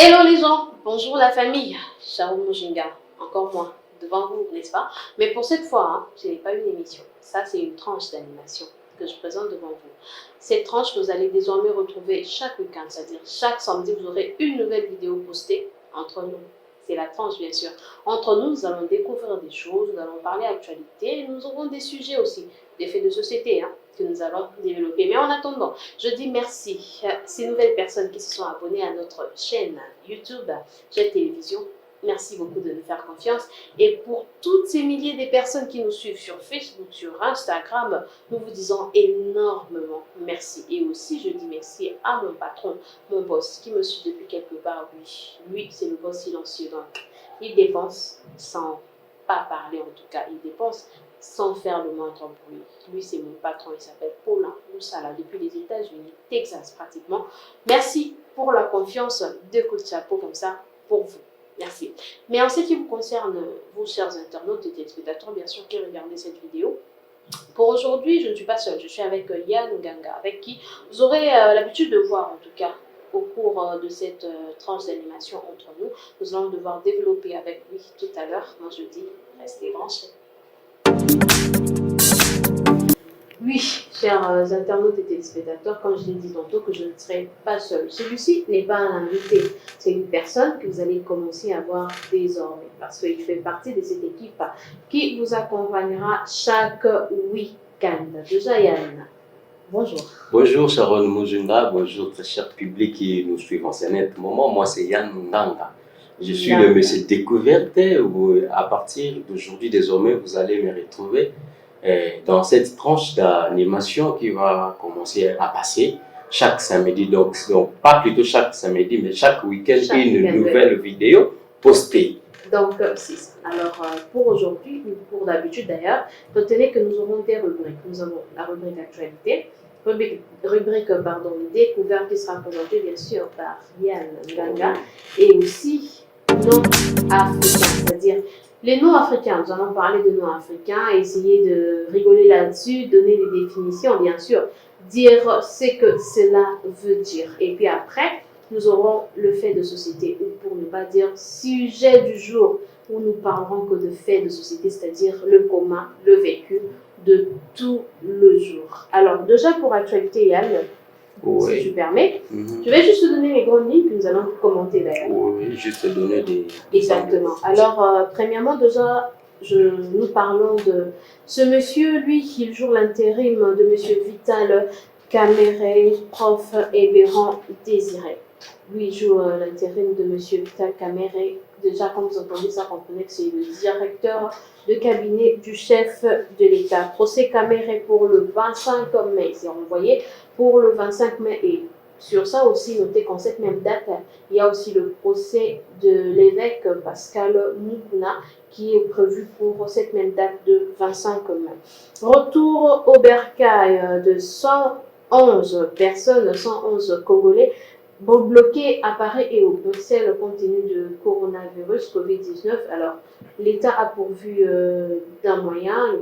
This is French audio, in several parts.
Hello les gens, bonjour la famille, Sharon Mojinga, encore moi, devant vous, n'est-ce pas? Mais pour cette fois, ce n'est pas une émission, ça c'est une tranche d'animation que je présente devant vous. Cette tranche que vous allez désormais retrouver chaque week-end, c'est-à-dire chaque samedi, vous aurez une nouvelle vidéo postée entre nous. C'est la tranche bien sûr. Entre nous, nous allons découvrir des choses, nous allons parler actualité, nous aurons des sujets aussi, des faits de société que nous allons développer. Mais en attendant, je dis merci à ces nouvelles personnes qui se sont abonnées à notre chaîne YouTube, Jet Télévision. Merci beaucoup de nous faire confiance. Et pour toutes ces milliers de personnes qui nous suivent sur Facebook, sur Instagram, nous vous disons énormément merci. Et aussi, je dis merci à mon patron, mon boss, qui me suit depuis quelque part. Oui, lui, c'est le boss silencieux. Donc, il dépense sans pas parler en tout cas. Il dépense sans faire le moindre bruit. Lui, c'est mon patron. Il s'appelle Paulin Moussala, depuis les États-Unis, Texas pratiquement. Merci pour la confiance. Deux coups de chapeau comme ça pour vous. Merci. Mais en ce qui vous concerne, vous chers internautes et téléspectateurs, bien sûr, qui regardez cette vidéo, pour aujourd'hui, je ne suis pas seule. Je suis avec Yann Nganga, avec qui vous aurez l'habitude de voir, en tout cas, au cours de cette tranche d'animation entre nous. Nous allons devoir développer avec lui tout à l'heure. Moi, je dis, restez branchés. Oui, chers internautes et téléspectateurs, comme je l'ai dit tantôt, que je ne serai pas seule. Celui-ci n'est pas un invité, c'est une personne que vous allez commencer à voir désormais, parce qu'il fait partie de cette équipe qui vous accompagnera chaque week-end. Déjà, Yann, bonjour. Bonjour Sharon Mojinga, bonjour très cher public qui nous suit en ce net moment. Moi, c'est Yann Nganga. Je suis le monsieur découverte où à partir d'aujourd'hui, désormais, vous allez me retrouver dans cette tranche d'animation qui va commencer à passer chaque samedi. Donc pas plutôt chaque samedi, mais chaque week-end, une nouvelle vidéo postée. Donc, c'est ça. Alors, pour aujourd'hui, pour d'habitude d'ailleurs, retenez que nous aurons des rubriques. Nous avons la rubrique actualité, rubrique découverte qui sera présentée bien sûr par Yann Nganga, et aussi non africains, c'est-à-dire les noms africains. Nous allons parler de noms africains, essayer de rigoler là-dessus, donner des définitions, bien sûr, dire ce que cela veut dire. Et puis après, nous aurons le fait de société, ou pour ne pas dire sujet du jour, où nous parlerons que de faits de société, c'est-à-dire le commun, le vécu de tout le jour. Alors déjà pour actualité, Yann, si tu permets, je vais juste te donner les grandes lignes que nous allons commenter d'ailleurs. Oui, juste donner des... Exactement. Alors, premièrement, déjà, nous parlons de ce monsieur, lui, qui joue l'intérim de monsieur Vital Kamere, prof Ebéran Désiré. Lui joue l'intérim de monsieur Vital Kamere. Déjà, quand vous entendez ça, comprenez que c'est le directeur de cabinet du chef de l'État. Procès Kamere pour le 25 mai. C'est renvoyé pour le 25 mai. Et sur ça aussi, notez qu'en cette même date, il y a aussi le procès de l'évêque Pascal Mukuna qui est prévu pour cette même date de 25 mai. Retour au bercail de 111 personnes, 111 Congolais bloqués à Paris et au Bruxelles compte tenu de coronavirus Covid-19. Alors, l'État a pourvu d'un moyen,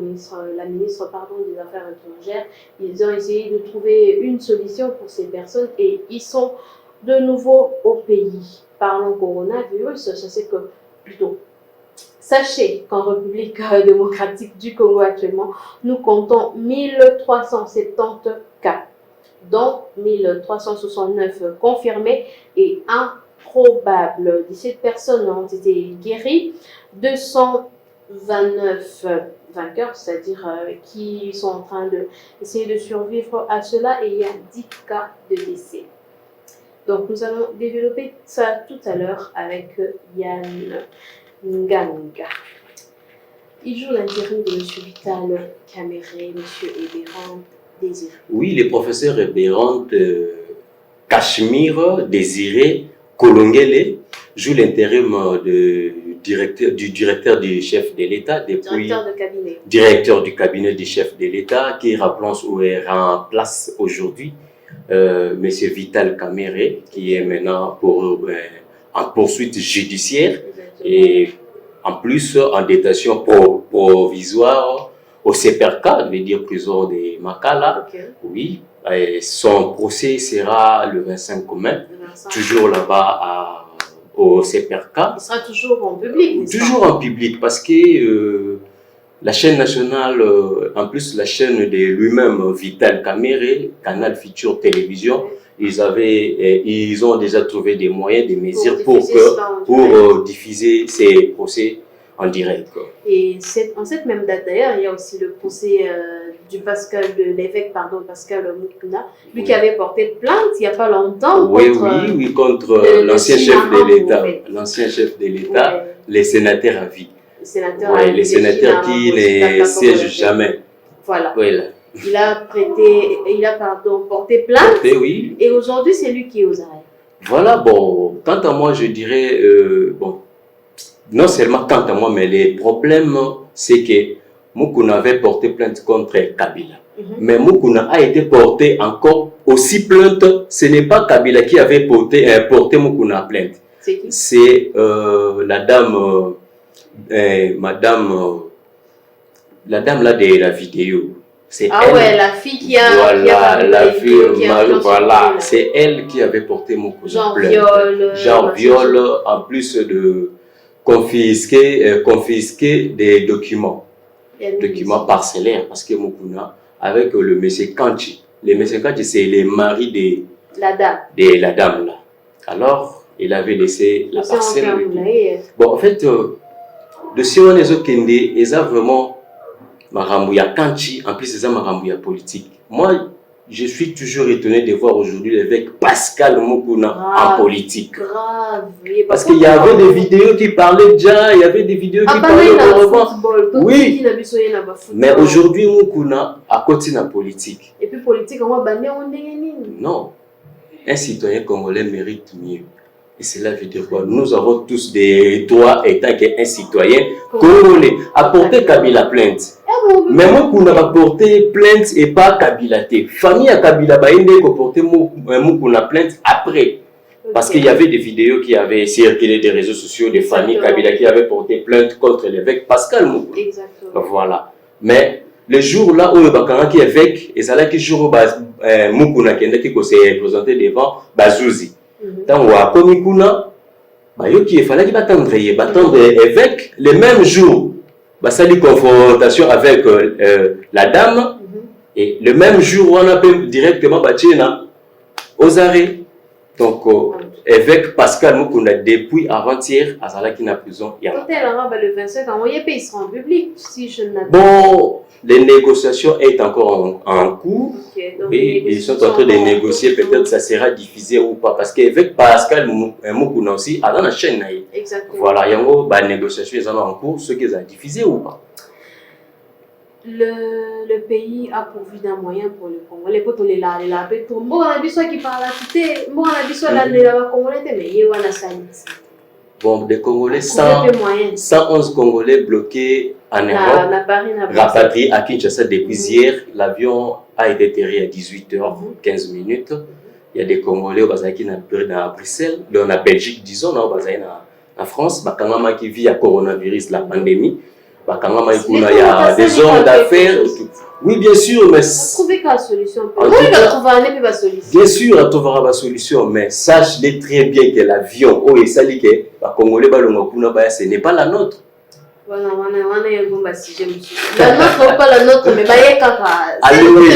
la ministre des Affaires étrangères, ils ont essayé de trouver une solution pour ces personnes et ils sont de nouveau au pays. Parlons coronavirus, je sais que plutôt. Sachez qu'en République démocratique du Congo actuellement, nous comptons 1370 cas, dont 1369 confirmés et improbables. 17 personnes ont été guéries, 229 vainqueurs, c'est-à-dire qui sont en train d'essayer de survivre à cela, et il y a 10 cas de décès. Donc nous allons développer ça tout à l'heure avec Yann Nganga. Il joue l'intérim de M. Vital Kamere, M. Ebéran Désiré. Oui, le professeur Ebéran Cachemire Désiré Kolongele joue l'intérim du directeur du chef de l'État, directeur du cabinet du chef de l'État, qui remplace aujourd'hui M. Vital Kamere, qui est maintenant en poursuite judiciaire et en plus en détention provisoire au CPRK, je veux dire prison de Makala. Okay. Oui, son procès sera le 25 mai, toujours là-bas au CPRK. Il sera toujours en public, toujours en public, parce que la chaîne nationale, en plus la chaîne de lui-même, Vital Caméré, Canal Futur Télévision, ils ont déjà trouvé des moyens, des mesures pour diffuser ces procès en direct. Et en cette même date d'ailleurs, il y a aussi le procès de l'évêque Pascal Moukouna, lui qui avait porté plainte il n'y a pas longtemps contre l'ancien chef de l'État. L'ancien chef de l'État, les sénateurs à vie. Les sénateurs qui ne siègent jamais. Voilà. Il a porté plainte. Et aujourd'hui, c'est lui qui est aux arrêts. Voilà, bon, quant à moi, je dirais, non seulement quant à moi, mais les problèmes, c'est que Moukouna avait porté plainte contre Kabila. Mais Moukouna a été porté encore aussi plainte. Ce n'est pas Kabila qui avait porté Moukouna plainte. C'est qui? C'est la dame, la dame là de la vidéo. La fille qui a... Voilà, la fille, voilà, c'est elle qui avait porté Moukouna plainte. Genre viol, en plus de confisquer des documents. Documents parcellaires, parce que Moukouna, avec le monsieur Kanchi, le monsieur Kanchi, c'est le mari de la dame là. Alors, il avait laissé la parcelle. Bon, en fait, de Sionezo Kende, ils ont vraiment Marambouya Kanchi, en plus, ils ont Marambouya politique. Moi, je suis toujours étonné de voir aujourd'hui l'évêque Pascal Moukouna en politique. Parce qu'il y avait des vidéos qui parlaient déjà, il y avait des vidéos qui parlaient auparavant. Oui, mais aujourd'hui Moukouna a côté la politique. Et puis politique, on va bannir non, un citoyen congolais mérite mieux. Et cela veut dire quoi? Nous avons tous des droits étant qu'un citoyen congolais. Apporter Kabila plainte. Mais Moukouna va porter plainte et pas Kabila. Famille à Kabila va porter Moukouna plainte après. Parce qu'il y avait des vidéos qui avaient circulé des réseaux sociaux des familles Kabila qui avaient porté plainte contre l'évêque Pascal Moukouna. Exactement. Voilà. Mais le jour là où le Bakanga qui est évêque, et c'est là que le jour où Moukouna qui s'est présenté devant Bazouzi. Tant que Komikuna, il fallait qu'il attendre évêque le même jour. Ça dit confrontation avec la dame. Et le même jour, on appelle directement aux arrêts. Donc, évêque Pascal Moukouna, depuis avant-hier, à Zalaki, prison. Le 25 ans, il sera en public. Si je bon, les négociations sont encore en cours. Et ils sont en train de négocier, peut-être ça sera diffusé ou pas. Parce qu'avec Pascal Moukouna aussi, à la chaîne. Exactement. Voilà, il y a des négociations en cours, ceux qui ont diffusé ou pas. Le pays a pourvu d'un moyen pour le Congo. Les potes, les là, bon, on a dit ça qui parle à quitter, bon, on a dit ça là, les Congolais, mais il y a la sanité. Bon, des Congolais, 111 Congolais bloqués en Europe, rapatriés à Kinshasa depuis hier. L'avion a été atterri à 18h15. Il y a des Congolais qui sont à Bruxelles, dans la Belgique, disons, en France, qui vit à coronavirus, la pandémie. Il y a des hommes d'affaires. Oui, bien sûr, mais... Trouver quelle solution? Oui, il va trouver une solution. Bien sûr, il trouvera une solution, mais sache-les très bien que l'avion, Congolais, ce n'est pas la nôtre. Voilà, la nôtre, pas la nôtre, mais c'est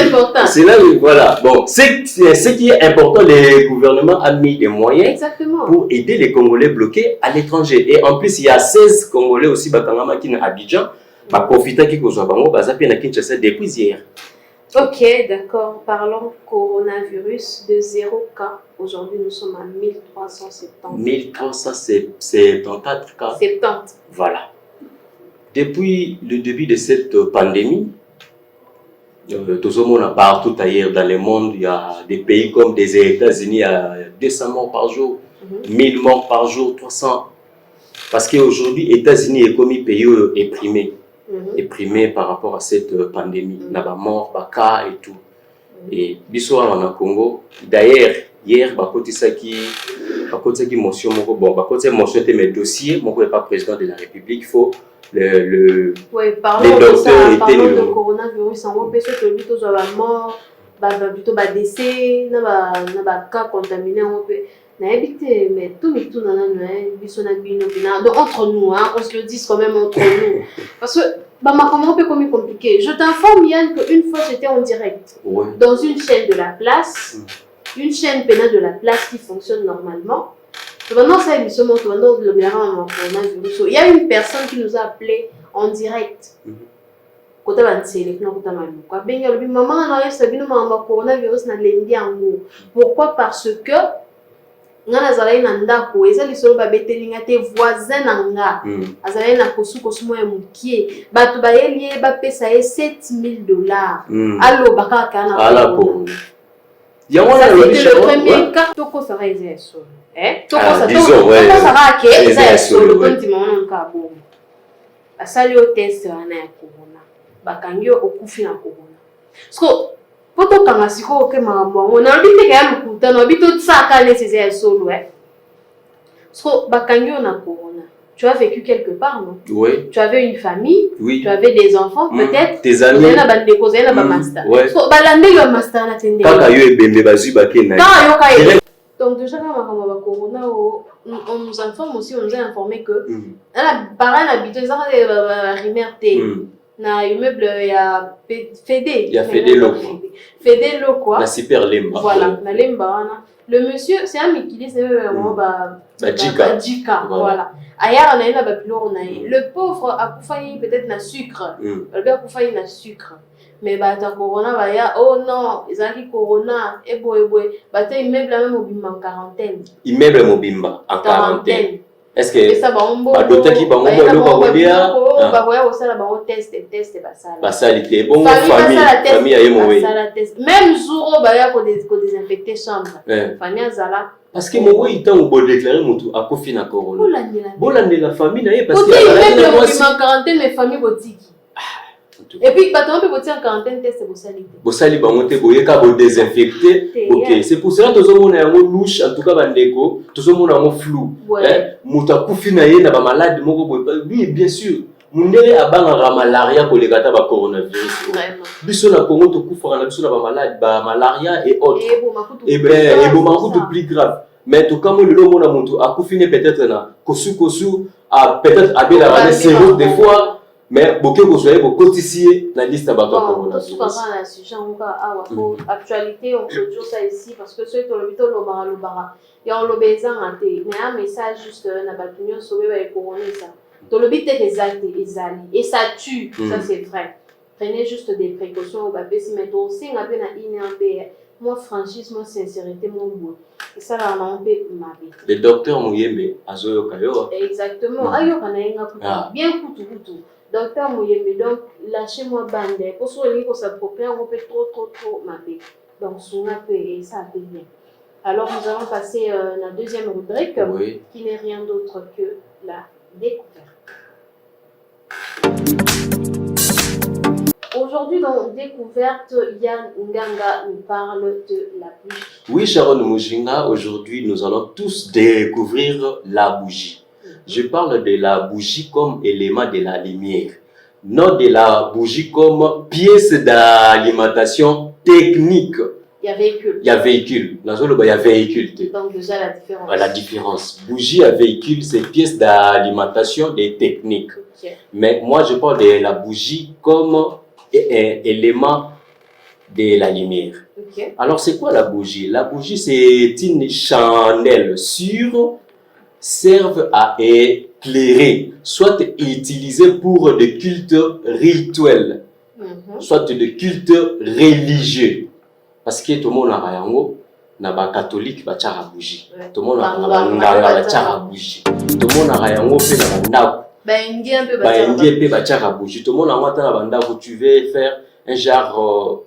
important. C'est là, voilà. Bon, ce qui est important, le gouvernement a mis des moyens pour aider les Congolais bloqués à l'étranger. Et en plus, il y a 16 Congolais aussi qui sont à Abidjan, qui sont depuis hier. Ok, d'accord. Parlons coronavirus de 0 cas. Aujourd'hui, nous sommes à 1370. 1374 cas. 70. Voilà. Depuis le début de cette pandémie, partout ailleurs dans le monde, il y a des pays comme des États-Unis, il y a 200 morts par jour, 1000 morts par jour, 300. Parce qu'aujourd'hui, les États-Unis est comme un pays éprimé par rapport à cette pandémie. Il y a des morts, des cas et tout. Et bisous en Congo. D'ailleurs, hier, motion, mes dossiers, je n'est pas président de la République, il faut les docteurs étaient le coronavirus, on peut se que nous avons mort, plutôt décès, cas contaminés, Mais tout entre nous, hein, on se le dit quand même entre nous. Parce que comment on peut comme compliqué. Je t'informe, Yann, qu'une fois j'étais en direct dans une chaîne de la place, une chaîne pénale de la place qui fonctionne normalement. Pendant ça, il y a une personne qui nous a appelé en direct. Pourquoi? Parce que nga nazalaki na ndako eza lisolo babetelinga te voisin na nga azalaki na kosu moya mokie bato bayeli ye bapesa ye $7,000 alobaka kaka na corona. C'était le premier cas. Tokosaka eza ya solo tokosaka ke eza ya solo kondima wana nka bongo basali yo test wana ya corona bakangi yo okufi na corona so poto kanga siko ke makambo yango nalobi te kaya mokutano obi tosaka neti eza ya solo so bakangi yo na corona. Tu as vécu quelque part, non? Oui. Tu avais une famille, oui. Tu avais des enfants, peut-être. Tes amis. Tu as des master. Ouais. So, balande yo master na tende. Kaka yo ebembe bazu bakena. Donc déjà quand on va corona, on nous informe aussi, on nous a informé que la parents habitent ça Rimerte. Na immeuble il y a Fédé. Il y a Fédé Lo. Fédé Lo quoi. La super lemba. Voilà, na lemba. Le monsieur, c'est un Mikili, c'est vraiment Djika. Voilà. Ailleurs, on a eu le pauvre a failli peut-être na sucre. Le père a failli na sucre. Mais bah ta corona va ya oh non, ils ont dit corona ebo. Bah ta immeuble même mobimba en quarantaine. Immeuble mobimba en quarantaine. Est-ce que ça va on d'autres qui va on bah ouais ça là bah on teste basala. Basala était bon famille aye mowe. Même jour bah ya ko désinfecter chambre. Famille zala parce que moi il t'a on déclarer mutu akofi na corona. Bolande la famille na ye parce que il en quarantaine mes familles botiki. Et puis bah on peut voter en quarantaine test bosali. Bosali ba monter boyeka bo désinfecter. OK, c'est pour cela tozo mona yango louche en tout cas bandeko, tozo mona yango flou. Mutu akufi na ye na ba malade moko boy. Oui, bien sûr. Mundele abanga malaria ko lekata ba coronavirus. Biso na Congo to kufa na biso na ba malade ba malaria et autres. Et makutu plus grave. Mais tout comme le mona mutu akufi ne peut-être na kosu a peut-être abela la séro des fois. Mais beaucoup de choses sont cotisées dans la liste de corona. Actualité, on peut toujours ça ici parce que ceux qui ont le bito l'obara. Et on l'obéit en anté. Mais un message juste na batunyo sauvé avec corona ça. Dans le bito des actes et ça tue. Ça c'est vrai. Prenez juste des précautions au bébé si mais aussi on a bien une moi franchise, moi sincérité, mon goût. Et ça là on peut m'habiter. Le docteur Mouyembe azoyo kayo. Exactement. Ayo kana inga bien kutu. Docteur Mouyembe, donc lâchez-moi bande. Pour ceux qui s'approprient, on peut trop m'habiter. Donc son appel et ça peut bien. Alors nous allons passer à la deuxième rubrique qui n'est rien d'autre que la découverte. Aujourd'hui, dans Découverte, Yann Nganga nous parle de la bougie. Oui, Sharon Mujinga, aujourd'hui, nous allons tous découvrir la bougie. Je parle de la bougie comme élément de la lumière, non de la bougie comme pièce d'alimentation technique. Il y a véhicule. Il y a véhicule. Dans le il y a véhicule. Donc déjà la différence. La différence. Bougie à véhicule, c'est pièce d'alimentation des techniques. Okay. Mais moi, je parle de la bougie comme élément de la lumière. Okay. Alors, c'est quoi la bougie? La bougie, c'est une chandelle sûre, servent à éclairer, soit utilisée pour des cultes rituels, soit des cultes religieux. Parce que tout le monde a yango, na ba catholique ba tchara bougie. Tout le monde a ba tchara bougie. Tout le monde a yango pe na bandako. Ba indien pe ba tchara bougie. Tout le monde a ngata na bandako. Tu veux faire un genre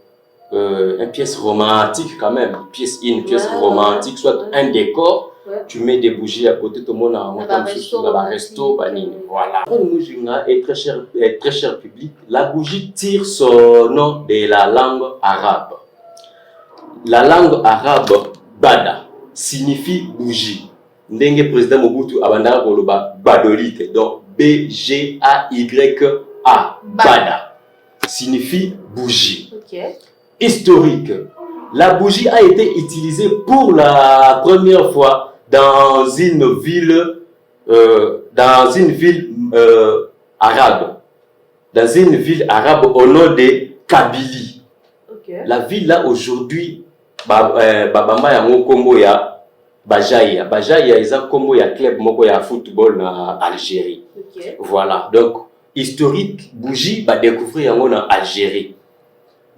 une pièce romantique quand même, une pièce romantique, soit un décor. Tu mets des bougies à côté, tout le monde a un resto, voilà. Mujinga est très cher public. La bougie tire son nom de la langue arabe. La langue arabe Bada signifie bougie. Ndenge président Mobutu abandaka koloba badolite, donc B-G-A-Y-A, Bada signifie bougie. Okay. Historique. La bougie a été utilisée pour la première fois dans une ville arabe. Dans une ville arabe au nom de Kabylie. Okay. La ville là aujourd'hui, babamba yango kombo ya Bajaya. Bajaya ils ont kombo ya club moko ya football na Algérie. Okay. Voilà. Donc historique Bougie va découvrir yango na Algérie.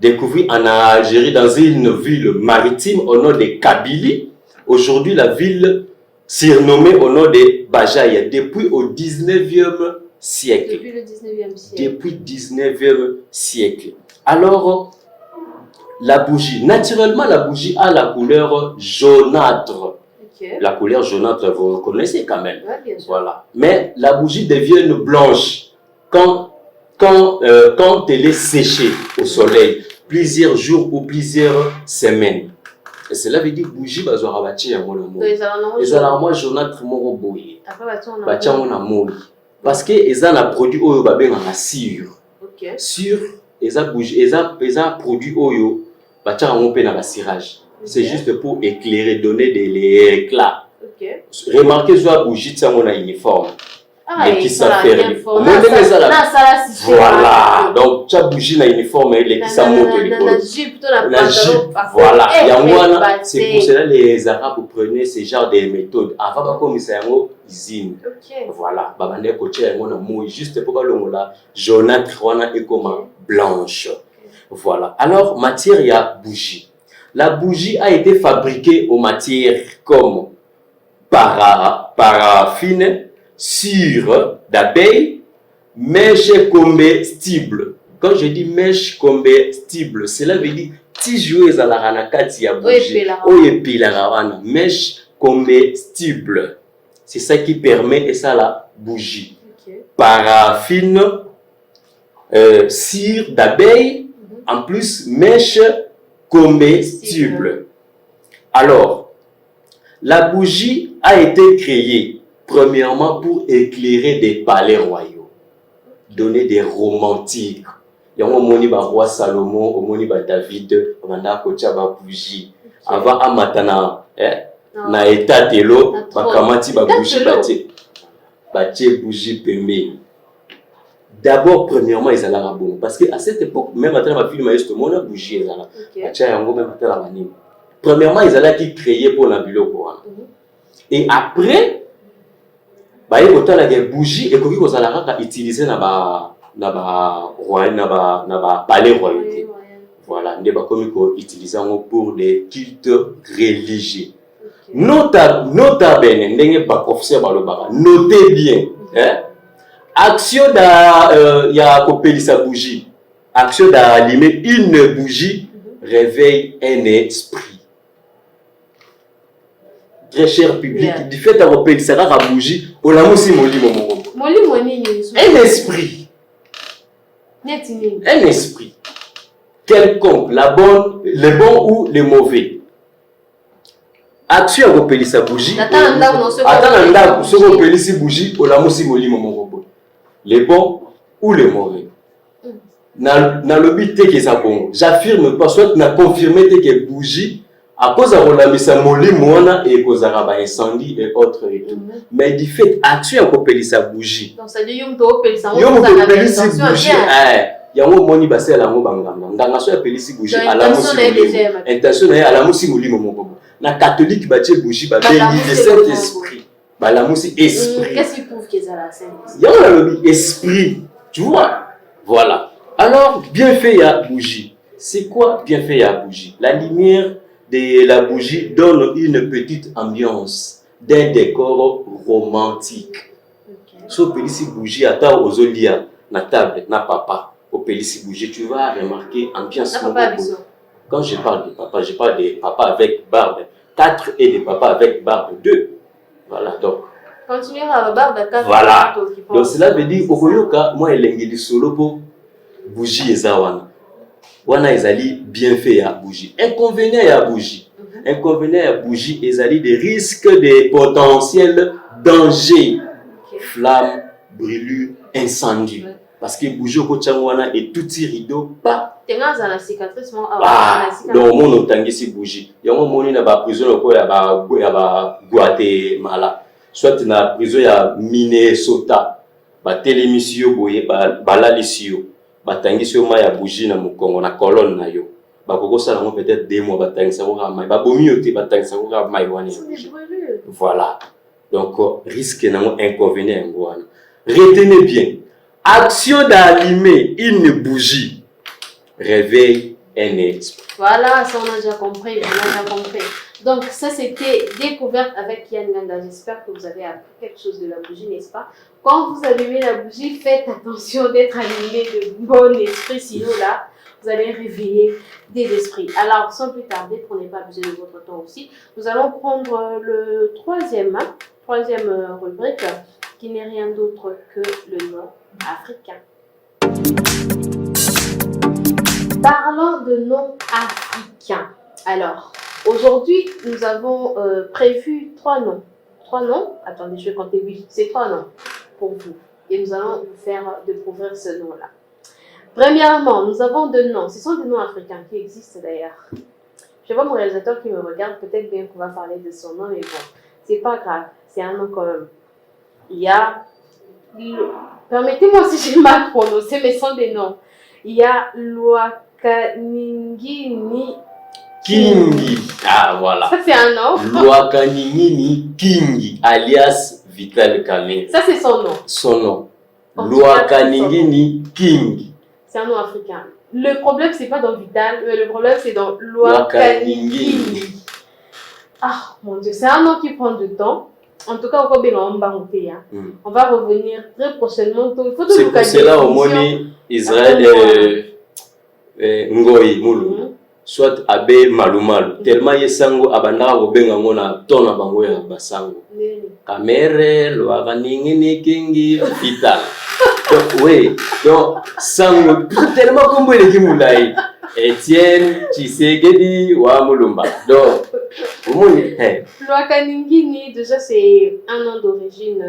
Découvrir en Algérie dans une ville maritime au nom de Kabylie. Aujourd'hui la ville surnommée au nom de Bajaya depuis au 19e siècle. Depuis le 19e siècle. Depuis 19e siècle. Alors, la bougie, naturellement, la bougie a la couleur jaunâtre. Okay. La couleur jaunâtre, vous reconnaissez quand même. Ouais, bien sûr. Voilà. Mais la bougie devient blanche quand elle est séchée au soleil, plusieurs jours ou plusieurs semaines. Et cela veut dire que la bougie va se rabattre à mon amour. Et ça, moi, jaunâtre, mon boy. Après, mon amour. Parce que ils ont un produit oyo babeng en sur. Okay. Sur ils ont produit oyo bacha on pe na ba cirage. C'est juste pour éclairer, donner de l'éclat. Okay. Remarquez soit bougie ça mon uniforme. Mais qui ça fait voilà. Donc tu bougie na uniforme et qui ça monte le Jeep, voilà. C'est pour cela les Arabes prenaient ce genre de méthodes. Avant comme ça yango usine. Voilà. Babande coaché yango na moi juste pour que la jaunâtre wana et comme blanche. Voilà. Alors matière ya bougie. La bougie a été fabriquée aux matières comme paraffine, cire d'abeille, mèche comestible. Quand je dis mèche comestible, cela veut dire tijoué à la ranakati ya bougie. Oye pilaravana, mèche comestible. C'est ça qui permet et ça la bougie. Okay. Paraffine, cire d'abeille, en plus mèche comestible. Alors, la bougie a été créée premièrement pour éclairer des palais royaux, donner des romantiques. Il y a un roi Salomon, un David, un bougie. Avant Amatana, na état telo, bakamati ba bougie batie bougie pembe. D'abord, premièrement, ils allaient à bon. Parce qu'à cette époque, même à ma fille, maïs, tout le monde a bougé. Premièrement, ils allaient créer pour la bureau. Et après, bah, ils ont la bougie et qu'ils allaient utiliser dans le palais royauté. Voilà, ils ont utilisé pour des cultes religieux. Notez bien. Action ya kopelisa bougie. Action d'allumer une bougie réveille un esprit. Très cher public, du fait de kopelisa la bougie, on a aussi un esprit. Un esprit. Quelconque, le bon ou le mauvais. Action ya kopelisa bougie. Attends, ce kopelisa bougie, on a aussi les bons ou les mauvais. Dans le but que ça bon, j'affirme pas soit na confirmé que bougie à cause de la moli moana et cause de incendie et autres et tout. Mais du fait action à copier sa bougie. Donc ça dit yom to pelisa bougie. Yango moni basé la mo bangamba. Nganga so appelé si bougie à la musi. Intention à la musi moli momo. Na catholique batie bougie ba béni de Saint-Esprit. Bah la mousse esprit. Qu'est-ce qui prouve qu'ils ont la scène? Il y a le esprit, tu vois. Voilà. Alors, bienfait à bougie. C'est quoi bienfait à bougie? La lumière de la bougie donne une petite ambiance d'un décor romantique. Si on peut ici bougie, attends aux olia, na table, na papa, au pélissi bougie, tu vas remarquer ambiance. Quand je parle de papa, je parle de papa avec barbe 4 et de papa avec barbe 2. Voilà, donc. Continuez à la barbe de 4. Voilà. Donc cela veut dire, Okoyoka, moi, il solo pour bougie et zawana. Wana ezali bien fait à bougie. Inconvénient à bougie. Inconvénient à bougie, ezali des risques, des potentiels dangers. Flammes, brûlures, incendies. parce que bougie au Kochangwana et tout petit rideau, pas. Tu as la cicatrice, donc mon otangi si bougie. Il y a un moment na ba prison ko ya ba Guatemala. Soit na prison ya Minnesota. Ba télémission boye ba lalisio. Ba tangi si ma ya bougie na mukongo na colonne na yo. Ba koko sala mo peut-être 2 mois ba tangi sa ko mai. Ba bomi yote ba tangi sa ko mai wani. Voilà. Donc risque na mo inconvénient ngwana. Retenez bien. Action d'allumer une bougie réveille un esprit. Voilà, ça on a déjà compris, Donc ça c'était découverte avec Yann Ganda. J'espère que vous avez appris quelque chose de la bougie, n'est-ce pas? Quand vous allumez la bougie, faites attention d'être allumé de bon esprit, sinon là, vous allez réveiller des esprits. Alors sans plus tarder, prenez pas abuser de votre temps aussi. Nous allons prendre le troisième rubrique, qui n'est rien d'autre que le nom africain. Parlons de noms africains. Alors, aujourd'hui, nous avons prévu 3 noms. 3 noms, attendez, je vais compter, oui, c'est 3 noms pour vous. Et nous allons vous faire découvrir ce nom-là. Premièrement, nous avons 2 noms. Ce sont des noms africains qui existent d'ailleurs. Je vois mon réalisateur qui me regarde, peut-être bien qu'on va parler de son nom, mais bon, c'est pas grave, c'est un nom quand même. Il y a, permettez-moi si j'ai mal prononcé, mais ce sont des noms. Il y a Lwakaningini Kingi. Ah voilà. Ça c'est un nom. Lwakaningini Kingi, alias Vital Kamerhe. Ça c'est son nom. Son nom. Lwakaningini Kingi. C'est un nom africain. Le problème c'est pas dans Vital, mais le problème c'est dans Lwakaningini. Ah mon Dieu, c'est un nom qui prend du temps. En tout cas, on va revenir très prochainement. C'est pour cela au moins Israël Ngoyi Moulou. Soit Abe Malumalu. Tellement Yesango Abanda Obenga Mona Tona Bangoya Basango. Kamerhe, Lwakaningini Kingi, Vital. Donc, oui, donc Sango, tellement comme il est Moulay. Etienne Tshisekedi wa Mulumba. Donc, Lwakaningini, déjà c'est un nom d'origine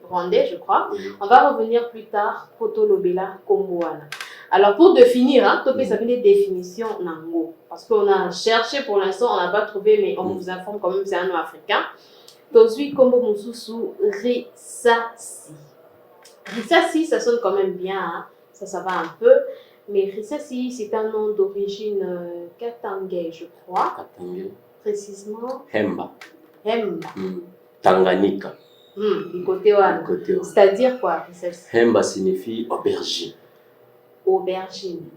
rwandais, je crois. On va revenir plus tard, Poto Lobela Komboana. Alors pour définir, hein, ça fait des définitions nango. Parce qu'on a cherché pour l'instant, on n'a pas trouvé, mais on vous informe quand même, c'est un nom africain. Tozui Kombo Mususu Risasi. Risasi, ça sonne quand même bien, hein. Ça va un peu. Mais Risasi, c'est un nom d'origine katangais, je crois. Katangais. Précisément. Hemba. Hemba. Tanganyika. Du côté ouane. C'est-à-dire quoi, Risasi? Hemba signifie aubergine. Aubergine.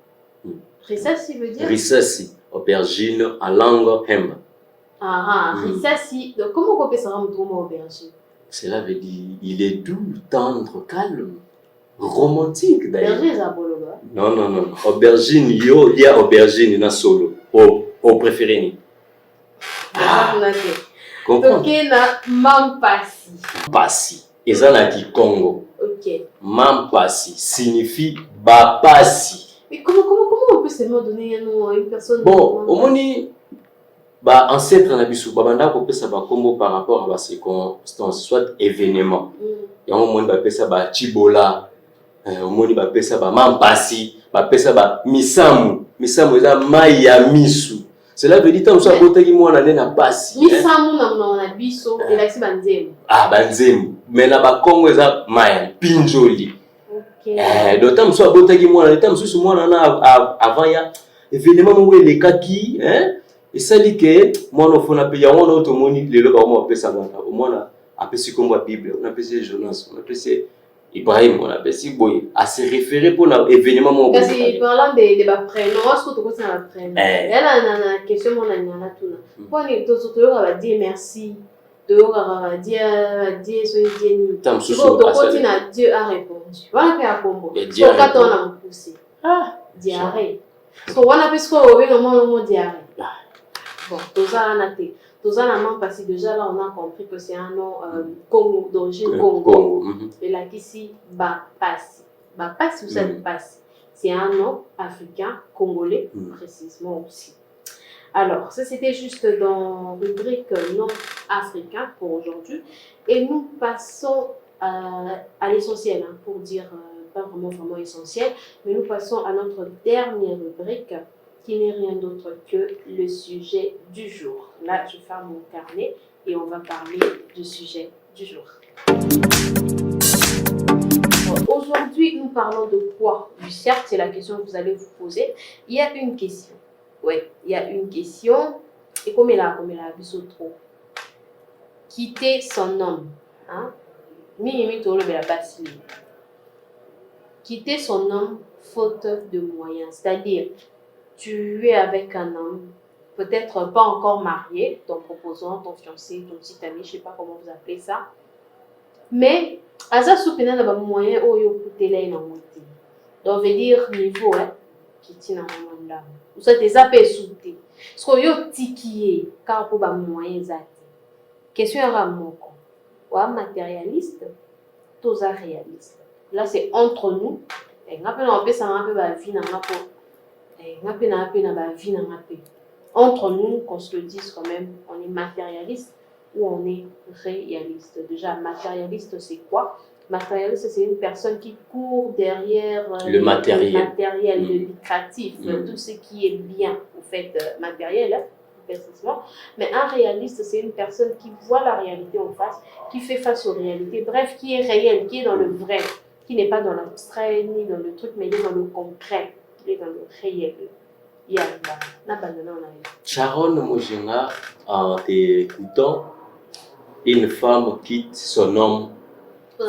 Risasi veut dire? Risasi, aubergine en langue Hemba. Risasi. Donc comment on peut savoir un aubergine? Cela veut dire il est doux, tendre, calme. Romantique d'ailleurs. Non. Aubergine, il y a aubergine dans solo. Au préféré ni. Donc il y a Mampasi. Pasi. Et ça n'a qui Congo. Ok. Mampasi signifie Bapasi. Mais comment on peut seulement donner un nom à une personne? Bon, au moni, ancêtre na biso, babanda ko pesa ba Congo par rapport à ba circonstances, soit événement. Il y a un moment ba pesa ba Chibola. Omoni ba pesa ba Mampasi, ba pesa ba Misamu eza mai ya misu. Cela veut dire tant so abotaki mwana na pasi. Misamu na biso elasi banzemu. Banzemu. Mais na ba Congo eza mai pinjoli. OK. Donc tant so abotaki mwana, tant so mwana na avant ya événement mo elekaki, et ça dit que mwana ofona pe ya mwana otomoni lelo ba mo pesa mwana. Mwana apesi kombo Bible, on appelle Jonas, on appelle Ibrahim, on appelle si boy, à se référer pour l'événement. Parce que parlant de prénom, est-ce que tu connais un prénom? Elle a une question, mon ami, on a tout. Quand tu vas dire merci, tu vas dire soyez Dieu. Dieu a répondu. Voilà que a combo. Quand on a poussé. Diarrhée. Parce qu'on a plus quoi au mot diarrhée. Bon, tout ça on a été. Tout ça, parce que déjà là, on a compris que c'est un nom Congo, d'origine Congo. Et là, ici, Bapasi. Bapasi, vous savez, Bapasi. C'est un nom africain, congolais, précisément aussi. Alors, ça, c'était juste dans la rubrique nom africain pour aujourd'hui. Et nous passons à l'essentiel, pour dire pas vraiment essentiel. Mais nous passons à notre dernière rubrique, qui n'est rien d'autre que le sujet du jour. Là, je ferme mon carnet et on va parler du sujet du jour. Aujourd'hui, nous parlons de quoi? Certes, c'est la question que vous allez vous poser. Il y a une question. Oui, il y a une question. Et comme il a avisé trop. Quitter son homme. Hein? Quitter son homme faute de moyens. C'est-à-dire, tu es avec un homme, peut-être pas encore marié, ton proposant, ton fiancé, ton petit ami, je ne sais pas comment vous appelez ça. Mais, à ça, soupena na ba moyen oyo kutela ina moté. Donc, veut dire niveau, hein, qui tient dans mon âme. Ou ça, des appels souté. Ce qu'on yo tikié, car pour ba moyen zati. Question à moko. Ou matérialiste, tous réaliste. Là, c'est entre nous. Et on peut ça un peu ba vie na ngapo. Et on peut na ba vie na ngapo. Entre nous, qu'on se le dise quand même, on est matérialiste ou on est réaliste. Déjà, matérialiste, c'est quoi? Matérialiste, c'est une personne qui court derrière le matériel, le lucratif, tout ce qui est bien, au fait, matériel, hein, précisément. Mais un réaliste, c'est une personne qui voit la réalité en face, qui fait face aux réalités, bref, qui est réel, qui est dans le vrai, qui n'est pas dans l'abstrait ni dans le truc, mais il est dans le concret, il est dans le réel. Sharon Mojinga, en t'écoutant, une femme quitte son homme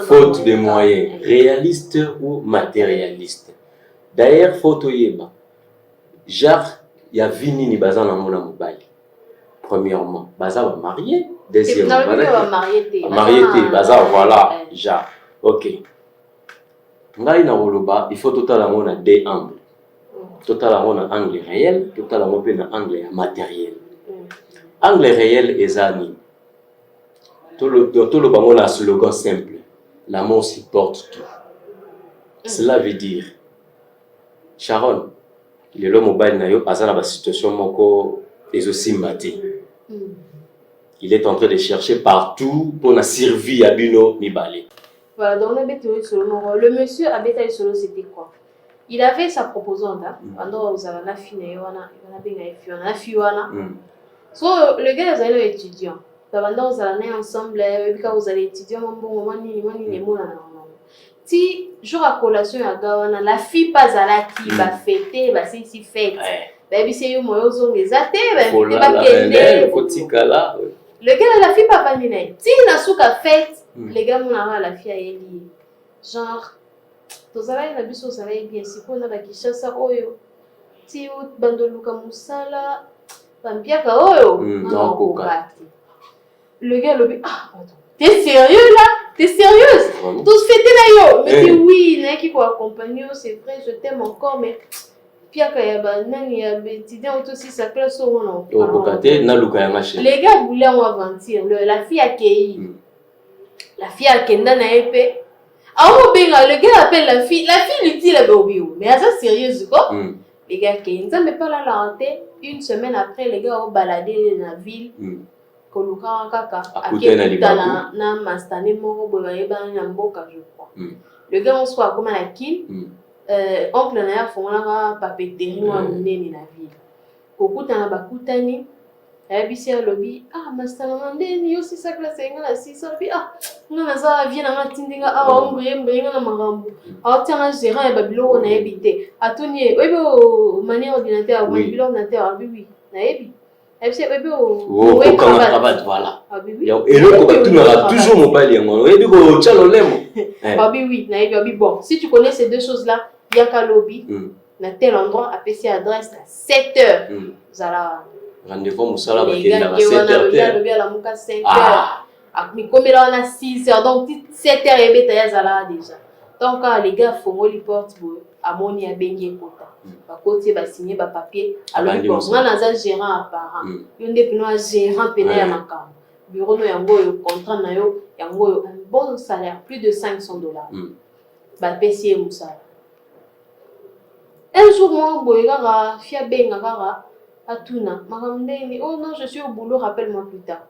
faute de moyens, réaliste ou matérialiste. D'ailleurs, photo yeba. Genre, il y a Vini ni bazan na mona mobali. Premièrement, baza va marié. Deuxièmement, marié, baza voilà, genre. OK. Ngai na woloba, il faut totalement na deux angles. Totalement na angle réel, totalement na angle matériel. Angle réel ezani. Tout le bango na slogan simple. L'amour supporte tout. Cela veut dire, Sharon, le mobile na yo azana ba situation moko ezosimbati. Il est en train de chercher partout pour la survie à Bino Mibale. Voilà, donc le monsieur Abeta Solo, c'était quoi? Il avait sa proposante, pendant vous avez la fille, so le gars est étudiant. Pendant vous allez ensemble, quand vous allez étudier, si jour à collation à Gawana, la fille pas à la qui va fêter, va c'est ici fête. Baby c'est yo moyo zongeza te, baby pas kende. Le gars la fille pas vanille. Si na souka fête, les gars mon ara la fille a eli. Genre tozala na biso zala bien siko na bakishasa oyo. Ti bandoluka musala bampiaka oyo. Non le gars le attends. T'es sérieux là? T'es sérieuse? Tous fêter là yo. Mais oui, n'a qui quoi accompagner, c'est vrai, je t'aime encore mais Piaka yaba nani ya étudiant aussi sa classe au non. Les gars voulaient en aventure. La fille a Kei. La fille a Kenda na épée. Le gars appelle la fille lui dit la baby. Mais ça sérieuse quoi? Les gars Kei, ça me pas la lente. Une semaine après, les gars ont baladé dans la ville. Koluka kaka akena na mastane moko boye ba na mboka je crois. Le gars on soit comme la kin. Oncle na ya fongolaka papeterie wa munene na ville. Kokutana bakutani ayebisi alobi mastana ndeni yo sisa classe nga na sisa bi nga naza vie na matindinga mboyenga na magambo awtianga gérant ya babilo na yebite atoni oyebo mani ordinateur mani ordinateur oui na yebi ayebisi oyebo cravate voilà et le copain toujours mobile yango oyebi ko tchalo lemo oui na yebi bon si tu connais ces deux choses là Yaka lobby, na tel endroit, appelé adresse à 7h. Zala. Rendez-vous Moussala, les gars, qui ont à 5h. Mais comme là, on a 6h, donc 7h et bêta, Zala déjà. Donc, les gars font les portes, à mon y a baigné kota. Par contre, il va signer un papier. Alors, on a un gérant apparent. Il y a un gérant pénal à ma carte. Bureau, il y a un contrat, il y a un bon salaire, plus de $500. Bah, PC Moussala. Un jour, moi, fia benga kara atuna makamdeni oh non je suis au boulot rappelle-moi plus tard.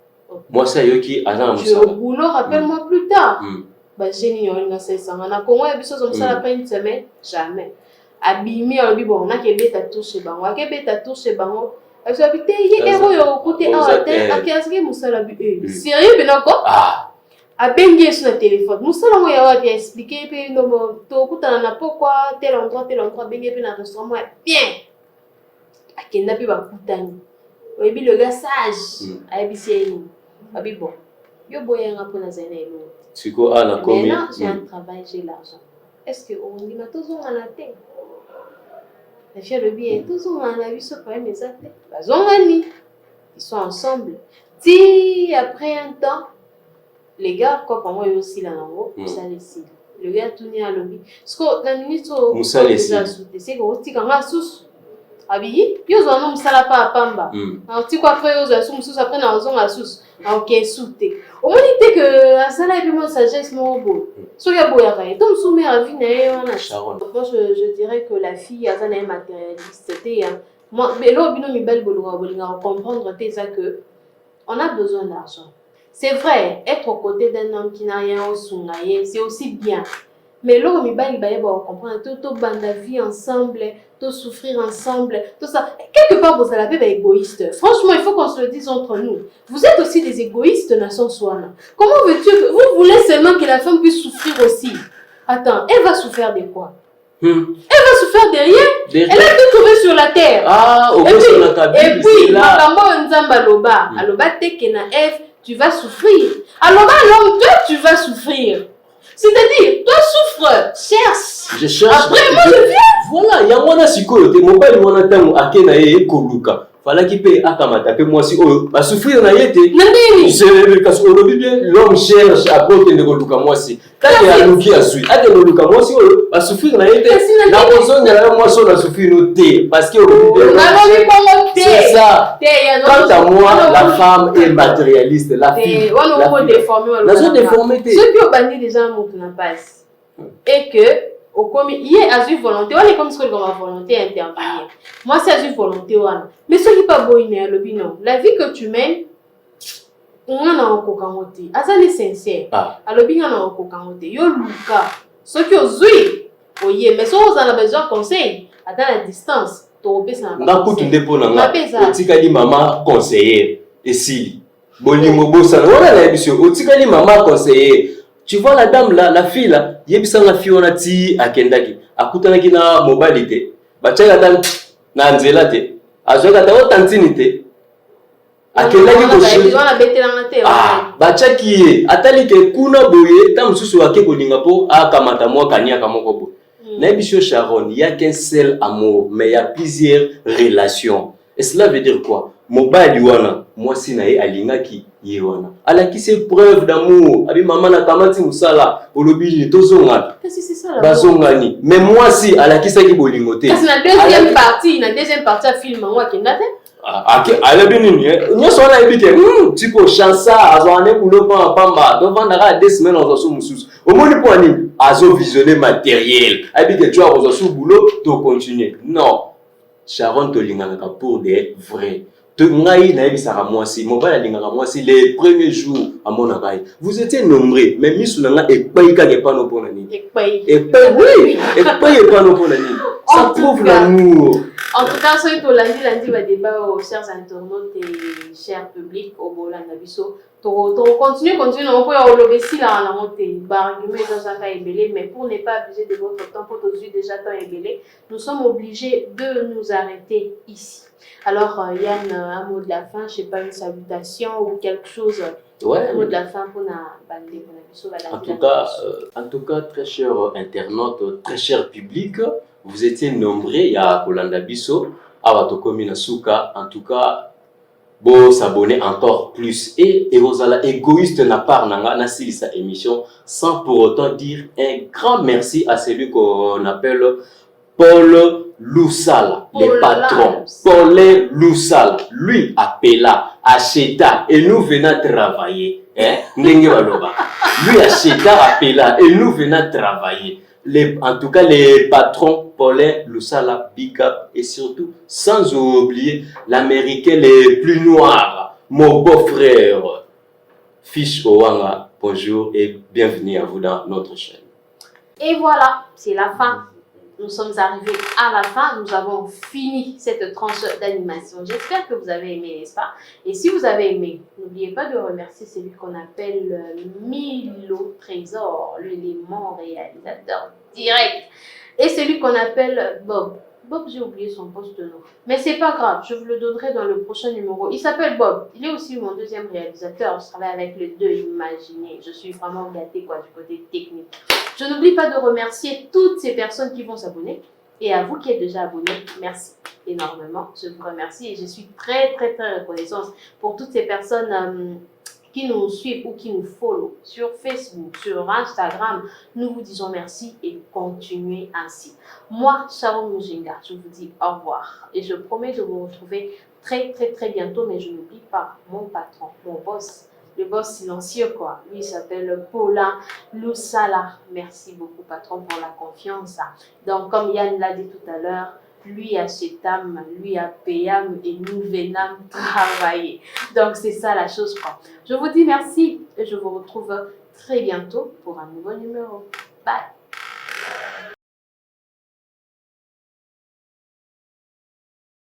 Moi ça yoki agent je suis au boulot rappelle-moi plus tard. bah génie on a ça ça na Congo ya biso comme ça la pas une semaine jamais abimi alobi bon na ke beta touche bango ke beta touche bango aso habite ye héros yo côté a terre akiasike musala bi sérieux benako abengi sur le téléphone musala mo ya wa bien expliquer pe no to kutana na pourquoi tel endroit bengi pe na restaurant moi bien akenda pe ba kutani oyebi le gars sage ayebisi abi bon yo boyanga pour na zainelo siko ana komi maintenant j'ai un travail j'ai l'argent est-ce que on dit ma toujours en la tête la fille le bien toujours en la vie ce problème les athées bazongani ils sont ensemble si après un temps les gars quoi pour moi aussi là en haut ça les signe le gars tourné à l'objet parce que la minute où ça les signe c'est que aussi quand la sous abi yo zo no musala pa pamba na ti kwa après yo zo sous après na zo la sous OK souté au moins dit que asala et puis moi sagesse mon beau so ya boya va donc soumer à vie na na Sharon moi je dirais que la fille azana est matérialiste c'était moi mais là bino mi belle bologa bolinga comprendre ça que on a besoin d'argent c'est vrai être aux côtés d'un homme qui n'a rien au sungaye c'est aussi bien mais là mi belle ba comprendre tout banda vie ensemble de souffrir ensemble, tout ça. Quelque part, vous allez être égoïste. Franchement, il faut qu'on se le dise entre nous. Vous êtes aussi des égoïstes, Nation Swana. Comment veux-tu que vous voulez seulement que la femme puisse souffrir aussi? Attends, elle va souffrir de quoi? Elle va souffrir de rien. Elle a tout trouvé sur la terre. Et puis, Makambo Nzamba Loba, Aloba Tekena F, tu vas souffrir. Aloba l'homme, toi, tu vas souffrir. C'est-à-dire, toi souffre, cherche. Je cherche. Après, moi je viens. Voilà, il y a un sikoyo, mobile mona tango akena e koluka. Fala ki pe akamata pe moi si oyo ba souffrir na yete. C'est parce que le bien l'homme cherche à côté de koluka moi si. Quand il a luki azui, ate koluka moi si oyo ba souffrir na yete. Na besoin de moi so na souffrir no té parce que c'est ça. Quant à moi, la femme est matérialiste, la fille. La zone déformée. Ceux qui ont banni les gens montent la passe. Et que au commis, hier a eu volonté, on est comme ce que ma volonté intervenir. Moi c'est une volonté mais ce qui n'est pas beau le binon. La vie que tu mènes, on a un cocamoté. Ça c'est sincère. Alors bien on a un cocamoté. Yo luka. Ce qui ont zui, oye, mais si on a besoin de conseil, à la distance, tu repères ça. On a coûté de pour nanga. Otikali maman conseiller. Et si, bolimo bossa, on a l'ambition. Otikali maman conseiller. Tu vois la dame là, la fille là, yebisa la fille on a ti akendaki, akutanaki na mobilité. Bachaka tan na nzela te. Azoka ta otantini te. Akendaki ko shi. Bachaki atali ke kuna boye tam susu ake ko linga po akamata mo kania kamoko bo. Na ebisho Sharon, il y a qu'un seul amour, mais il y a plusieurs relations. Et cela veut dire quoi? Mobile wana, moi si na alingaki yewana. Ala qui c'est preuve d'amour. Abi maman na kamati musala, olobi tozonga. Qu'est-ce que c'est ça là? Bazongani. Mais moi si ala qui c'est ki bolingote. Parce que la deuxième partie à film moi kendate. ala binini. Nyoso na ebike, tipo chansa azwane kulo pamba. Donc vendra 2 semaines on so mususu. Au moins pour ani azo visionner matériel. Abike tu as so boulot, tu continuer. Non. Sharon tolingaka pour des vrais. Les premiers jours à mon avis, vous étiez nombreux, mais Missoulanga et Païka n'est pas nos ponani. Et pas nos ponani. Ça prouve l'amour. En tout cas, ce que lundi va débat aux chers internautes et chers publics au Bolanda Bisso. Continue, on peut enlever si là on a monté. Mais pour ne pas abuser de votre temps, pour tous déjà temps ébélé, nous sommes obligés de nous arrêter ici. Alors, Yann, un mot de la fin, je ne sais pas, une salutation ou quelque chose. Ouais. Un mot de la fin pour la bande. En tout cas, très chers internautes, très cher public, vous étiez nombreux, il y a Kolanda Bisso, Awatokomi Nasuka, en tout cas, bon, s'abonner encore plus. Et vous allez égoïste na part na sa émission, sans pour autant dire un grand merci à celui qu'on appelle Paul Loussala, le patron. Paul Loussala, lui appela, acheta, et nous venons travailler. Lui acheta, appela, et nous venons travailler. En tout cas, les patrons, Paulin, Loussala, Big Up, et surtout, sans oublier l'américain le plus noir, mon beau-frère, Fish Owanga, bonjour et bienvenue à vous dans notre chaîne. Et voilà, c'est la fin. Nous sommes arrivés à la fin, nous avons fini cette tranche d'animation. J'espère que vous avez aimé, n'est-ce pas? Et si vous avez aimé, n'oubliez pas de remercier celui qu'on appelle Milo Trésor, l'élément réalisateur direct. Et celui qu'on appelle Bob. Bob, j'ai oublié son poste de nom. Mais c'est pas grave, je vous le donnerai dans le prochain numéro. Il s'appelle Bob. Il est aussi mon deuxième réalisateur. Je travaille avec les deux, imaginez. Je suis vraiment gâtée quoi, du côté technique. Je n'oublie pas de remercier toutes ces personnes qui vont s'abonner. Et à vous qui êtes déjà abonnés, merci énormément. Je vous remercie et je suis très, très, très reconnaissante pour toutes ces personnes qui nous suivent ou qui nous follow sur Facebook, sur Instagram. Nous vous disons merci et continuez ainsi. Moi, Sharon Mujinga, je vous dis au revoir et je promets de vous retrouver très, très, très bientôt. Mais je n'oublie pas mon patron, mon boss. Le boss silencieux, quoi. Lui, il s'appelle Paulin Loussala. Merci beaucoup, patron, pour la confiance. Donc, comme Yann l'a dit tout à l'heure, lui a cette âme, lui a payam et nous venons travailler. Donc, c'est ça la chose, quoi. Je vous dis merci et je vous retrouve très bientôt pour un nouveau numéro. Bye!